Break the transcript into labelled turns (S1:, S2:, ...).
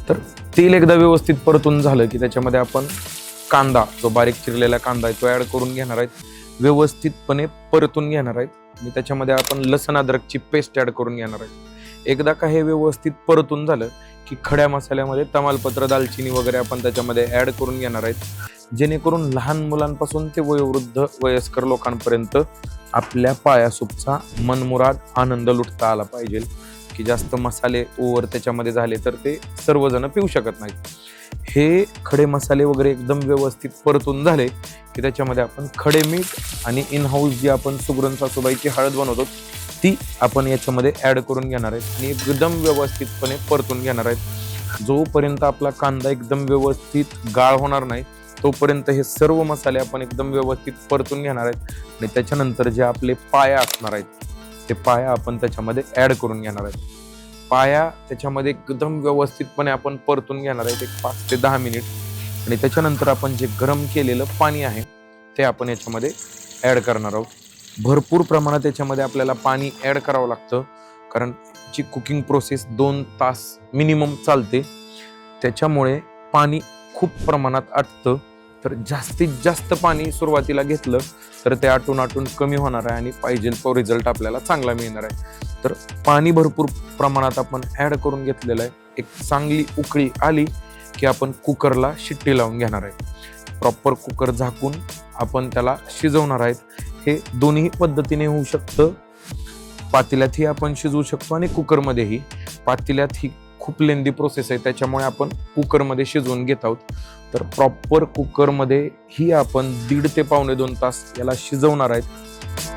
S1: तर तेल एकदा व्यवस्थित परतून झालं की त्याच्यामध्ये आपण कांदा, जो बारीक चिरलेला कांदा आहे तो ॲड करून घेणार आहेत, व्यवस्थितपणे परतून घेणार आहेत. आणि त्याच्यामध्ये आपण लसण अद्रकची पेस्ट ॲड करून घेणार आहेत. एकदा का हे व्यवस्थित परतून झालं की खड्या मसाल्यामध्ये तमालपत्र, दालचिनी वगैरे आपण त्याच्यामध्ये ॲड करून घेणार आहेत, जेणेकरून लहान मुलांपासून ते वयोवृद्ध वयस्कर लोकांपर्यंत आपल्या पाया सूपचा मनमुराद आनंद लुटता आला पाहिजे. की जास्त मसाले ओव्हर त्याच्यामध्ये झाले तर ते सर्वजण पिऊ शकत नाहीत. हे खडे मसाले वगैरे एकदम व्यवस्थित परतून झाले की त्याच्यामध्ये आपण खडे मीठ आणि इन हाऊस जी आपण सुगरण सासूबाईची हळद बनवतो ती आपण याच्यामध्ये ॲड करून घेणार आहेत आणि एकदम व्यवस्थितपणे परतून घेणार आहेत. जोपर्यंत आपला कांदा एकदम व्यवस्थित गाळ होणार नाही तोपर्यंत हे सर्व मसाले आपण एकदम व्यवस्थित परतून घेणार आहेत. आणि त्याच्यानंतर जे आपले पाया असणार आहेत ते पाया आपण त्याच्यामध्ये ॲड करून घेणार आहेत. पाया त्याच्यामध्ये एकदम व्यवस्थितपणे आपण परतून घेणार आहेत 5 ते 10 मिनिट. आणि त्याच्यानंतर आपण जे गरम केलेलं पाणी आहे ते आपण याच्यामध्ये ॲड करणार आहोत. भरपूर प्रमाणात याच्यामध्ये आपल्याला पाणी ॲड करावं लागतं, कारण जी कुकिंग प्रोसेस 2 तास मिनिमम चालते, त्याच्यामुळे पाणी खूप प्रमाणात आटतं. तर जास्तीत जास्त पाणी सुरुवातीला घेतलं तर ते आटून कमी होणार आहे आणि पाहिजे तो रिझल्ट आपल्याला चांगला मिळणार आहे. तर पाणी भरपूर प्रमाणात आपण ॲड करून घेतलेलं आहे. एक चांगली उकळी आली की आपण कुकरला शिट्टी लावून घेणार आहे. प्रॉपर कुकर झाकून आपण त्याला शिजवणार आहेत. हे दोन्ही पद्धतीने होऊ शकतं. पातेल्यातही आपण शिजवू शकतो आणि कुकरमध्येही. पातेल्यात ही खूप लेंदी प्रोसेस आहे, त्याच्यामुळे आपण कुकरमध्ये शिजवून घेत आहोत. तर प्रॉपर कुकरमध्ये ही आपण 1.5 ते 2.25 तास याला शिजवणार आहेत.